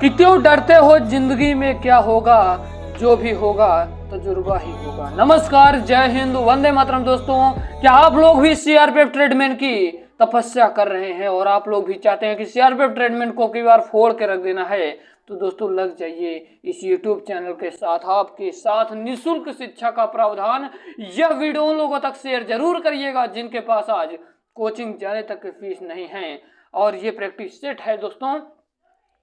कि क्यों डरते हो, जिंदगी में क्या होगा, जो भी होगा तजुर्बा ही होगा। नमस्कार, जय हिंद, वंदे मातरम। दोस्तों, क्या आप लोग भी सीआरपीएफ ट्रेडमैन की तपस्या कर रहे हैं और आप लोग भी चाहते हैं कि सीआरपीएफ ट्रेडमैन को कई बार फोड़ के रख देना है? तो दोस्तों लग जाइए इस यूट्यूब चैनल के साथ। आपके साथ निःशुल्क शिक्षा का प्रावधान। यह वीडियो उन लोगों तक शेयर जरूर करिएगा जिनके पास आज कोचिंग जाने तक की फीस नहीं है। और ये प्रैक्टिस सेट है दोस्तों,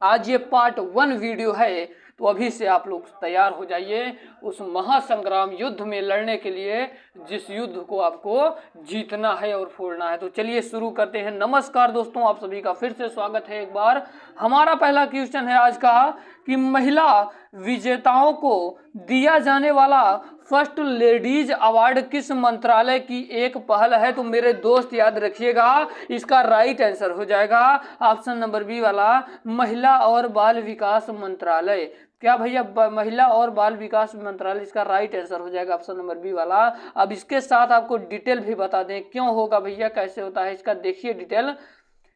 आज ये पार्ट 1 वीडियो है, तो अभी से आप लोग तैयार हो जाइए उस महासंग्राम युद्ध में लड़ने के लिए जिस युद्ध को आपको जीतना है और फोड़ना है। तो चलिए शुरू करते हैं। नमस्कार दोस्तों, आप सभी का फिर से स्वागत है एक बार। हमारा पहला क्वेश्चन है आज का कि महिला विजेताओं को दिया जाने वाला फर्स्ट लेडीज अवार्ड किस मंत्रालय की एक पहल है? तो मेरे दोस्त याद रखिएगा, इसका राइट आंसर हो जाएगा ऑप्शन नंबर बी वाला, महिला और बाल विकास मंत्रालय। क्या भैया, महिला और बाल विकास मंत्रालय इसका राइट आंसर हो जाएगा ऑप्शन नंबर बी वाला। अब इसके साथ आपको डिटेल भी बता दें क्यों होगा भैया, कैसे होता है इसका देखिए डिटेल।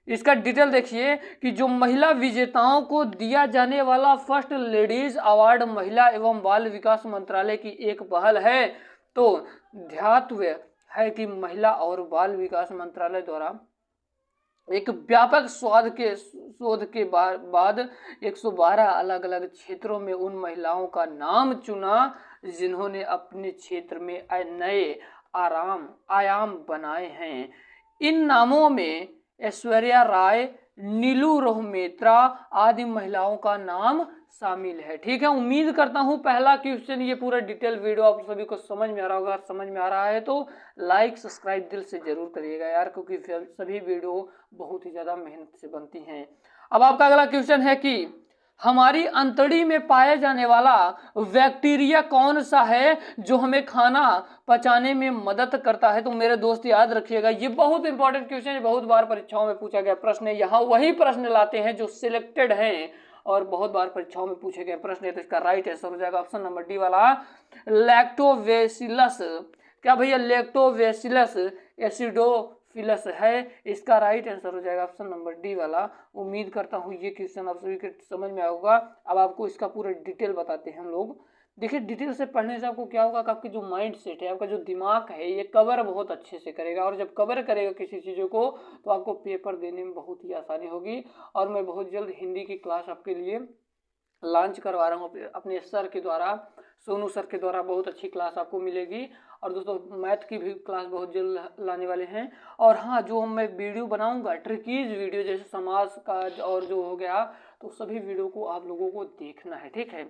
इसका डिटेल देखिए कि जो महिला विजेताओं को दिया जाने वाला फर्स्ट लेडीज अवार्ड महिला एवं बाल विकास मंत्रालय की एक पहल है। तो ध्यातव्य है कि महिला और बाल विकास मंत्रालय द्वारा एक व्यापक शोध के बाद 112 अलग अलग क्षेत्रों में उन महिलाओं का नाम चुना जिन्होंने अपने क्षेत्र में नए आयाम बनाए हैं। इन नामों में ऐश्वर्या राय, नीलू रोहमेत्रा आदि महिलाओं का नाम शामिल है। ठीक है, उम्मीद करता हूं पहला क्वेश्चन ये पूरा डिटेल वीडियो आप सभी को समझ में आ रहा होगा। समझ में आ रहा है तो लाइक सब्सक्राइब दिल से जरूर करिएगा यार, क्योंकि सभी वीडियो बहुत ही ज़्यादा मेहनत से बनती हैं। अब आपका अगला क्वेश्चन है कि हमारी अंतड़ी में पाया जाने वाला बैक्टीरिया कौन सा है जो हमें खाना पचाने में मदद करता है? तो मेरे दोस्त याद रखिएगा, ये बहुत इंपॉर्टेंट क्वेश्चन है, बहुत बार परीक्षाओं में पूछा गया प्रश्न है। यहाँ वही प्रश्न लाते हैं जो सिलेक्टेड हैं और बहुत बार परीक्षाओं में पूछे गए प्रश्न है। तो इसका राइट आंसर हो जाएगा ऑप्शन नंबर डी वाला, लैक्टोबैसिलस। क्या भैया, लैक्टोबैसिलस एसिडोफिलस है, इसका राइट आंसर हो जाएगा ऑप्शन नंबर डी वाला। उम्मीद करता हूँ ये क्वेश्चन आप सभी के समझ में आएगा। अब आपको इसका पूरा डिटेल बताते हैं हम लोग। देखिए, डिटेल से पढ़ने से आपको क्या होगा कि आपकी जो माइंड सेट है, आपका जो दिमाग है, ये कवर बहुत अच्छे से करेगा। और जब कवर करेगा किसी चीज़ों को तो आपको पेपर देने में बहुत ही आसानी होगी। और मैं बहुत जल्द हिंदी की क्लास आपके लिए लॉन्च करवा रहा हूँ अपने सर के द्वारा, सोनू सर के द्वारा। बहुत अच्छी क्लास आपको मिलेगी। और दोस्तों मैथ की भी क्लास बहुत जल्द लाने वाले हैं। और हाँ, जो मैं वीडियो बनाऊंगा ट्रिकीज वीडियो, जैसे समाज का और जो हो गया, तो सभी वीडियो को आप लोगों को देखना है। ठीक है,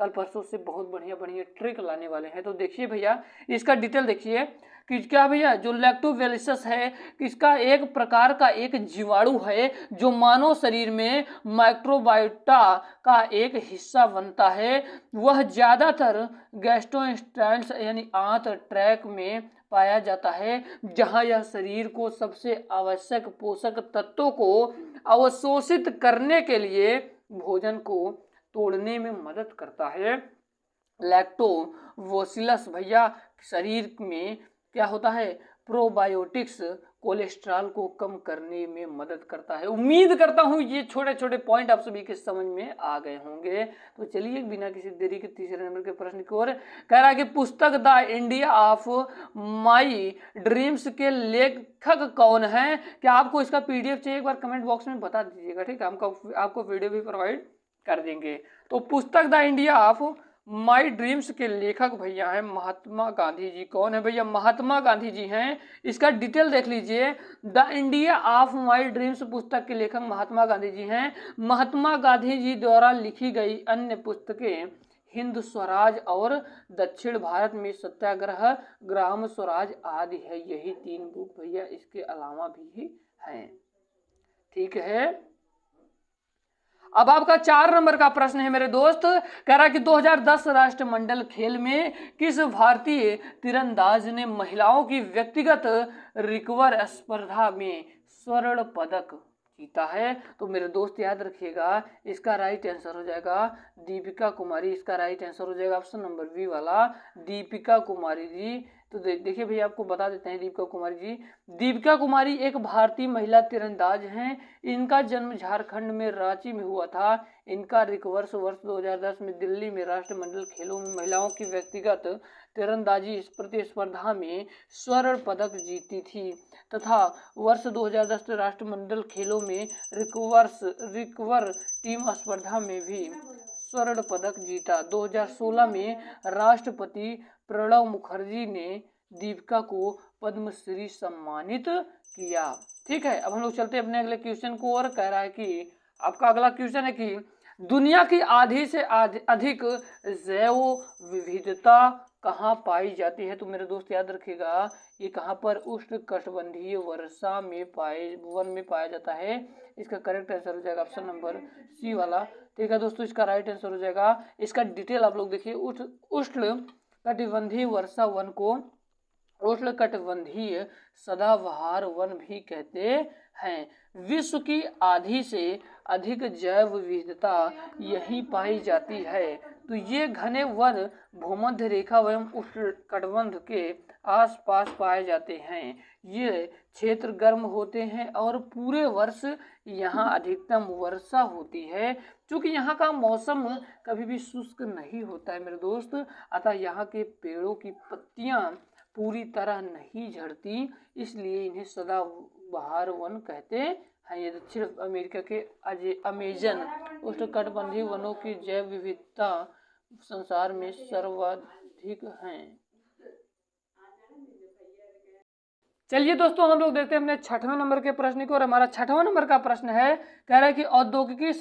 कल परसों से बहुत बढ़िया बढ़िया ट्रिक लाने वाले हैं। तो देखिए भैया, इसका डिटेल देखिए कि क्या भैया, जो लैक्टोबैसिलस है इसका एक प्रकार का एक जीवाणु है जो मानव शरीर में माइक्रोबायोटा का एक हिस्सा बनता है। वह ज़्यादातर गैस्ट्रोइंटेस्टाइनल यानी आंत ट्रैक में पाया जाता है, जहां यह शरीर को सबसे आवश्यक पोषक तत्वों को अवशोषित करने के लिए भोजन को तोड़ने में मदद करता है। लैक्टोबैसिलस भैया शरीर में क्या होता है, प्रोबायोटिक्स कोलेस्ट्रॉल को कम करने में मदद करता है। उम्मीद करता हूँ ये छोटे छोटे पॉइंट आप सभी के समझ में आ गए होंगे। तो चलिए बिना किसी देरी के तीसरे नंबर के प्रश्न की ओर। कह रहा है कि पुस्तक the India of my dreams के लेखक कौन है? क्या आपको इसका पीडीएफ चाहिए? एक बार कमेंट बॉक्स में बता दीजिएगा। ठीक है, आपको वीडियो भी प्रोवाइड कर देंगे। तो पुस्तक the India of my dreams के लेखक भैया हैं महात्मा गांधी जी। कौन है भैया? महात्मा गांधी जी हैं। इसका डिटेल देख लीजिए। The India of my dreams पुस्तक के लेखक महात्मा गांधी जी हैं। महात्मा गांधी जी द्वारा लिखी गई अन्य पुस्तकें हिंद स्वराज और दक्षिण भारत में सत्याग्रह, ग्राम स्वराज आदि है। यही 3 बुक भैया, इसके अलावा भी हैं। ठीक है, अब आपका 4 नंबर का प्रश्न है मेरे दोस्त। कह रहा है कि 2010 राष्ट्रमंडल खेल में किस भारतीय तीरंदाज ने महिलाओं की व्यक्तिगत रिकवर स्पर्धा में स्वर्ण पदक जीता है? तो मेरे दोस्त याद रखिएगा, इसका राइट आंसर हो जाएगा दीपिका कुमारी। इसका राइट आंसर हो जाएगा ऑप्शन नंबर बी वाला, दीपिका कुमारी जी तो देखिए भैया, आपको बता देते हैं दीपिका कुमारी जी। दीपिका कुमारी एक भारतीय महिला तीरंदाज हैं। इनका जन्म झारखंड में रांची में हुआ था। इनका वर्ष 2010 में दिल्ली में राष्ट्रमंडल खेलों में महिलाओं की व्यक्तिगत तीरंदाजी प्रतिस्पर्धा में स्वर्ण पदक जीती थी तथा वर्ष 2010 राष्ट्रमंडल खेलों में रिकवर टीम स्पर्धा में भी स्वर्ण पदक जीता। 2016 में राष्ट्रपति प्रणब मुखर्जी ने दीपिका को पद्मश्री सम्मानित किया। ठीक है, अब हम लोग चलते हैं अपने अगले क्वेश्चन को। और कह रहा है कि आपका अगला क्वेश्चन है कि दुनिया की आधी से अधिक जैव विविधता कहाँ पाई जाती है। तो मेरे दोस्त याद रखिएगा, ये कहाँ पर उष्णकटिबंधीय वर्षा में वन में पाया जाता है। इसका करेक्ट आंसर हो जाएगा ऑप्शन नंबर सी वाला। ठीक है दोस्तों, इसका राइट आंसर हो जाएगा। इसका डिटेल आप लोग देखिए, उष्णकटिबंधीय वर्षा वन को उष्णकटिबंधीय सदाबहार वन भी कहते हैं। विश्व की आधी से अधिक जैव विविधता यही पाई जाती है। तो ये घने वन भूमध्य रेखा एवं उष्णकटिबंध के आसपास पाए जाते हैं। ये क्षेत्र गर्म होते हैं और पूरे वर्ष यहाँ अधिकतम वर्षा होती है। क्योंकि यहाँ का मौसम कभी भी शुष्क नहीं होता है मेरे दोस्त, अतः यहाँ के पेड़ों की पत्तियाँ पूरी तरह नहीं झड़ती, इसलिए इन्हें सदाबहार वन कहते हैं। ये दक्षिण अमेरिका के अमेजन उष्णकटिबंधीय वनों की जैव विविधता संसार में सर्वाधिक हैं। चलिए दोस्तों, हम लोग देखते हैं अपने 6वें नंबर के प्रश्न को। और हमारा 6वां नंबर का प्रश्न है, कह रहा है कि औद्योगिकी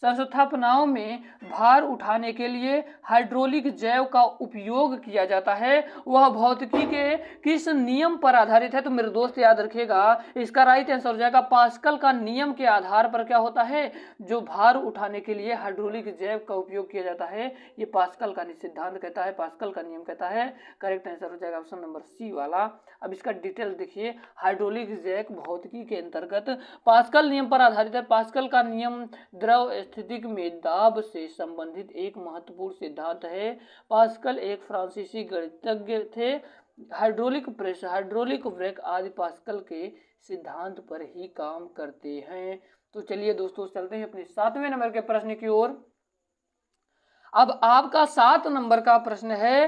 संस्थापनाओं में भार उठाने के लिए हाइड्रोलिक जैव का उपयोग किया जाता है, वह भौतिकी के किस नियम पर आधारित है। तो मेरे दोस्त याद रखिएगा, इसका राइट आंसर हो जाएगा पास्कल का नियम के आधार पर क्या होता है, जो भार उठाने के लिए हाइड्रोलिक जैव का उपयोग किया जाता है, ये पास्कल का सिद्धांत कहता है, पास्कल का नियम कहता है। करेक्ट आंसर हो जाएगा ऑप्शन नंबर सी वाला। अब इसका डिटेल देखिए, हाइड्रोलिक जैव भौतिकी के अंतर्गत पास्कल नियम पर आधारित है। पास्कल का नियम द्रव स्थितिक में दाब से संबंधित एक महत्वपूर्ण सिद्धांत है। पास्कल एक फ्रांसीसी गणितज्ञ थे। हाइड्रोलिक प्रेस, हाइड्रोलिक ब्रेक आदि पास्कल के सिद्धांत पर ही काम करते हैं। तो चलिए दोस्तों, चलते हैं अपने 7वें नंबर के प्रश्न की ओर। अब आपका 7 नंबर का प्रश्न है,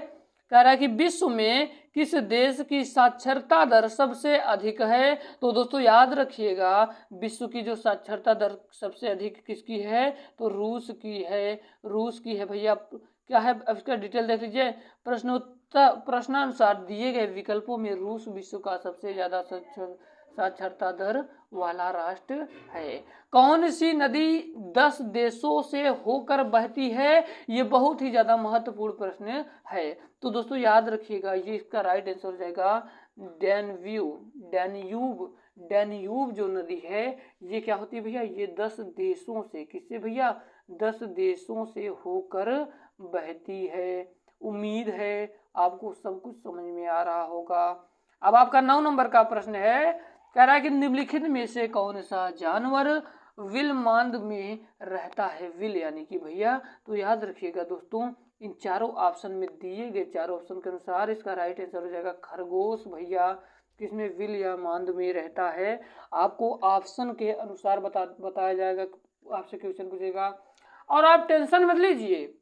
कह रहा है कि विश्व में किस देश की साक्षरता दर सबसे अधिक है। तो दोस्तों याद रखिएगा, विश्व की जो साक्षरता दर सबसे अधिक किसकी है, तो रूस की है। रूस की है भैया। क्या है, अब इसका डिटेल देख लीजिए। प्रश्नानुसार दिए गए विकल्पों में रूस विश्व का सबसे ज्यादा साक्षरता दर वाला राष्ट्र है। कौन सी नदी 10 देशों से होकर बहती है, ये बहुत ही ज्यादा महत्वपूर्ण प्रश्न है। तो दोस्तों याद रखिएगा, ये इसका राइट आंसर हो जाएगा डैन्यूब जो नदी है, ये क्या होती है भैया, ये 10 देशों से, किससे भैया, 10 देशों से होकर बहती है। उम्मीद है आपको सब कुछ समझ में आ रहा होगा। अब आपका 9 नंबर का प्रश्न है, कह रहा है कि निम्नलिखित में से कौन सा जानवर विल मांद में रहता है। विल यानी कि भैया, तो याद रखिएगा दोस्तों, इन चारों ऑप्शन में दिए गए चारों ऑप्शन के अनुसार इसका राइट आंसर हो जाएगा खरगोश भैया। किसमें, विल या मांद में रहता है। आपको ऑप्शन के अनुसार बताया जाएगा, आपसे क्वेश्चन पूछेगा। और आप टेंशन मत लीजिए,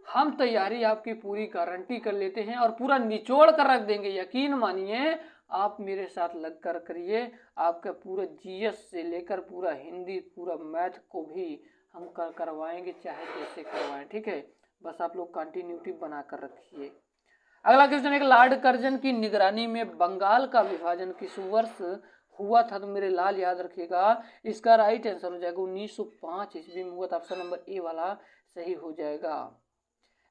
हम तैयारी आपकी पूरी गारंटी कर लेते हैं और पूरा निचोड़ कर रख देंगे। यकीन मानिए, आप मेरे साथ लग कर करिए, आपका पूरा जीएस से लेकर पूरा हिंदी, पूरा मैथ को भी हम करवाएंगे, चाहे जैसे करवाएं। ठीक है, बस आप लोग कंटिन्यूटी बना कर रखिए। अगला क्वेश्चन है, लॉर्ड कर्जन की निगरानी में बंगाल का विभाजन किस वर्ष हुआ था। तो मेरे लाल याद रखिएगा, इसका राइट आंसर हो जाएगा 1905 ईस्वी में हुआ था। ऑप्शन नंबर ए वाला सही हो जाएगा।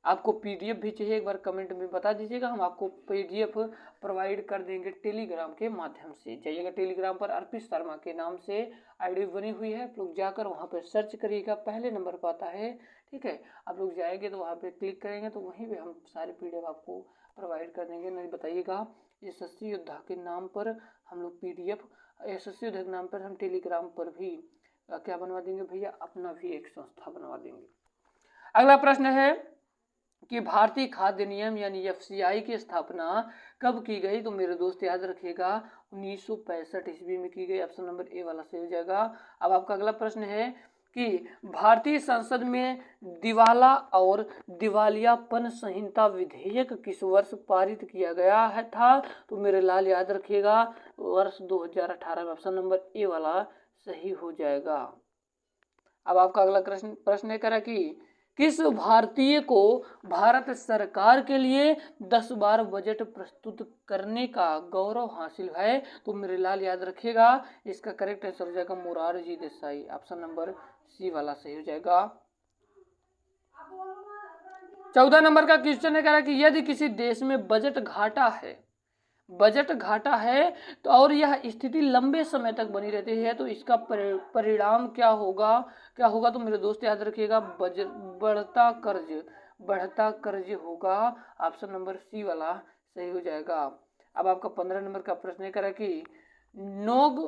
आपको पीडीएफ भी चाहिए, एक बार कमेंट में बता दीजिएगा, हम आपको पीडीएफ प्रोवाइड कर देंगे टेलीग्राम के माध्यम से। जाइएगा टेलीग्राम पर, अर्पित शर्मा के नाम से आईडी बनी हुई है, आप लोग जाकर वहाँ पर सर्च करिएगा, पहले नंबर पर आता है। ठीक है, आप लोग जाएंगे तो वहाँ पे क्लिक करेंगे तो वहीं पे हम सारे पीडीएफ आपको प्रोवाइड कर देंगे। नहीं बताइएगा, यशस्वी योद्धा के नाम पर हम लोग पीडीएफ, यशस्वी योद्धा के नाम पर हम टेलीग्राम पर भी क्या बनवा देंगे भैया, अपना भी एक संस्था बनवा देंगे। अगला प्रश्न है, कि भारतीय खाद्य नियम यानी एफसीआई की स्थापना कब की गई? तो मेरे दोस्त याद रखिएगा 1965 ईस्वी में की गई। ऑप्शन नंबर ए वाला सही हो जाएगा। अब आपका अगला प्रश्न है कि भारतीय संसद में दिवाला और दिवालियापन संहिता विधेयक किस वर्ष पारित किया गया है था? तो मेरे लाल याद रखिएगा वर्ष 2018 में। ऑप्शन नंबर ए वाला सही हो जाएगा। अब आपका अगला प्रश्न है करा कि किस भारतीय को भारत सरकार के लिए 10 बार बजट प्रस्तुत करने का गौरव हासिल है? तो मेरे लाल याद रखिएगा इसका करेक्ट आंसर हो जाएगा Morarji Desai. Option number C वाला सही हो जाएगा। 14 नंबर का क्वेश्चन है कह रहा कि यदि किसी देश में बजट घाटा है तो और यह स्थिति लंबे समय तक बनी रहती है तो इसका परिणाम क्या होगा? तो मेरे दोस्त याद रखिएगा बढ़ता कर्ज होगा। ऑप्शन नंबर सी वाला सही हो जाएगा। अब आपका 15 नंबर का प्रश्न है करा कि नोग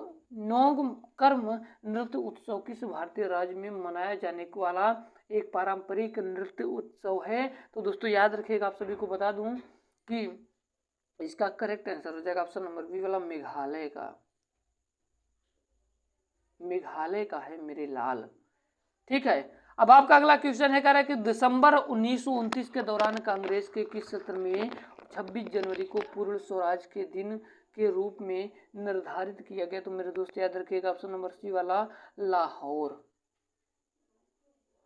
कर्म नृत्य उत्सव किस भारतीय राज्य में मनाया जाने वाला एक पारंपरिक नृत्य उत्सव है? तो दोस्तों याद रखिएगा, आप सभी को बता दूं कि इसका करेक्ट आंसर हो जाएगा ऑप्शन नंबर बी वाला मेघालय का है मेरे लाल। ठीक है। अब आपका अगला क्वेश्चन है कह रहा है कि दिसंबर 1929 के दौरान कांग्रेस के किस सत्र में 26 जनवरी को पूर्ण स्वराज के दिन के रूप में निर्धारित किया गया? तो मेरे दोस्त याद रखिएगा ऑप्शन नंबर सी वाला लाहौर।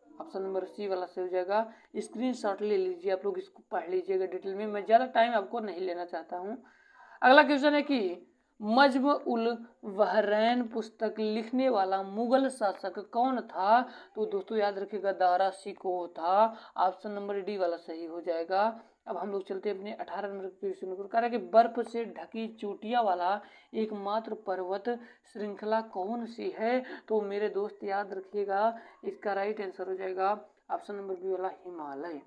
ऑप्शन नंबर सी वाला सही हो जाएगा। स्क्रीनशॉट ले लीजिए, आप लोग इसको पढ़ लीजिएगा डिटेल में, मैं ज़्यादा टाइम आपको नहीं लेना चाहता हूँ। अगला क्वेश्चन है कि मज्म उल बहरैन पुस्तक लिखने वाला मुगल शासक कौन था? तो दोस्तों याद रखिएगा दारा शिकोह था। ऑप्शन नंबर डी वाला सही हो जाएगा। अब हम लोग चलते हैं अपने 18 नंबर क्वेश्चन को। कह रहा है कि बर्फ से ढकी चोटियां वाला एकमात्र पर्वत श्रृंखला कौन सी है? तो मेरे दोस्त याद रखिएगा इसका राइट आंसर हो जाएगा ऑप्शन नंबर बी वाला हिमालय।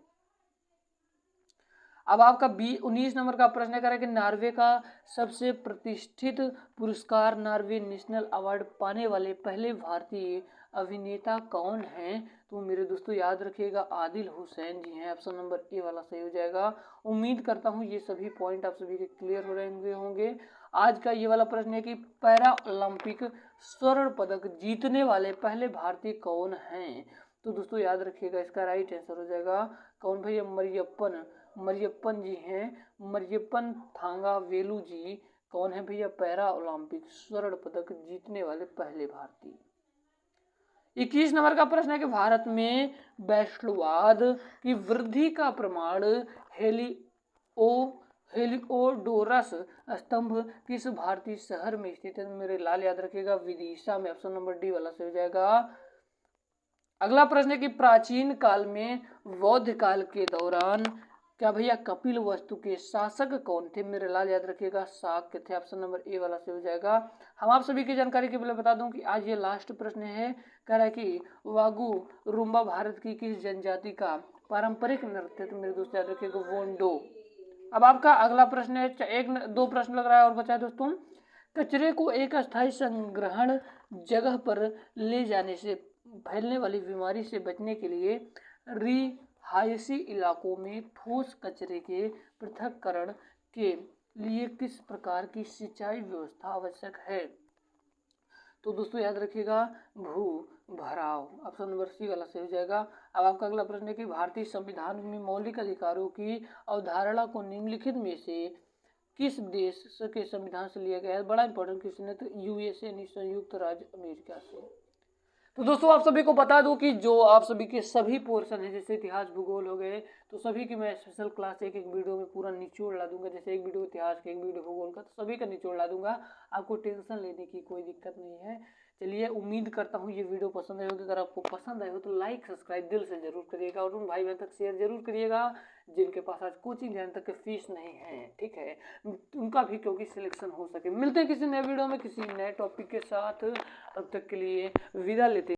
अब आपका 19 नंबर का प्रश्न कर रहा है कि नॉर्वे का सबसे प्रतिष्ठित पुरस्कार नॉर्वे नेशनल अवार्ड पाने वाले पहले भारतीय अभिनेता कौन हैं? तो मेरे दोस्तों याद रखिएगा आदिल हुसैन जी हैं। ऑप्शन नंबर ए वाला सही हो जाएगा। उम्मीद करता हूं ये सभी पॉइंट आप सभी के क्लियर हो रहे होंगे। आज का ये वाला प्रश्न है कि पैरा ओलंपिक स्वर्ण पदक जीतने वाले पहले भारतीय कौन हैं? तो दोस्तों याद रखिएगा इसका राइट आंसर हो जाएगा कौन भैया? मरियप्पन जी हैं। मरियप्पन थांगा वेलू जी कौन है भैया? पैरा ओलंपिक स्वर्ण पदक जीतने वाले पहले भारतीय। 21 नंबर का प्रश्न है कि भारत में वैश्ववाद की वृद्धि का प्रमाण हेलिओडोरस स्तंभ किस भारतीय शहर में स्थित है? मेरे लाल याद रखिएगा विदिशा में। ऑप्शन नंबर डी वाला सही हो जाएगा। अगला प्रश्न है कि प्राचीन काल में बौद्ध काल के दौरान क्या भैया कपिल वस्तु के शासक कौन थे? मेरे लाल याद रखिएगा शाक्य थे। ऑप्शन नंबर ए वाला से हो जाएगा। हम आप सभी की जानकारी के लिए बता दूं कि आज ये लास्ट प्रश्न है। कह रहा है कि वागू रुम्बा भारत की किस जनजाति का पारंपरिक नृत्य? तो मेरे दोस्त याद रखिएगा वोंडो। अब आपका अगला प्रश्न है, दो प्रश्न लग रहा है और बचा दोस्तों। कचरे को एक अस्थायी संग्रहण जगह पर ले जाने से फैलने वाली बीमारी से बचने के लिए रिहायशी इलाकों में ठोस कचरे के पृथक्करण के लिए किस प्रकार की सिंचाई व्यवस्था आवश्यक है? तो दोस्तों याद रखिएगा भू भराव। ऑप्शन नंबर सी वाला सही हो जाएगा। अब आपका अगला प्रश्न है कि भारतीय संविधान में मौलिक अधिकारों की अवधारणा को निम्नलिखित में से किस देश के संविधान से लिया गया है? बड़ा इंपॉर्टेंट क्वेश्चन है। तो यूएसए यानी संयुक्त राज्य अमेरिका से। तो दोस्तों आप सभी को बता दूं कि जो आप सभी के सभी पोर्शन है जैसे इतिहास भूगोल हो गए तो सभी की मैं स्पेशल क्लास एक वीडियो में पूरा निचोड़ ला दूंगा। जैसे एक वीडियो इतिहास का, एक वीडियो भूगोल का, तो सभी का निचोड़ ला दूंगा। आपको टेंशन लेने की कोई दिक्कत नहीं है। चलिए उम्मीद करता हूँ ये वीडियो पसंद आई होगी। अगर आपको पसंद आए हो तो लाइक सब्सक्राइब दिल से जरूर करिएगा और उन भाई बहन तक शेयर जरूर करिएगा जिनके पास आज कोचिंग जाने तक के फीस नहीं है। ठीक है, उनका भी क्योंकि सिलेक्शन हो सके। मिलते हैं किसी नए वीडियो में किसी नए टॉपिक के साथ। तब तक के लिए विदा लेते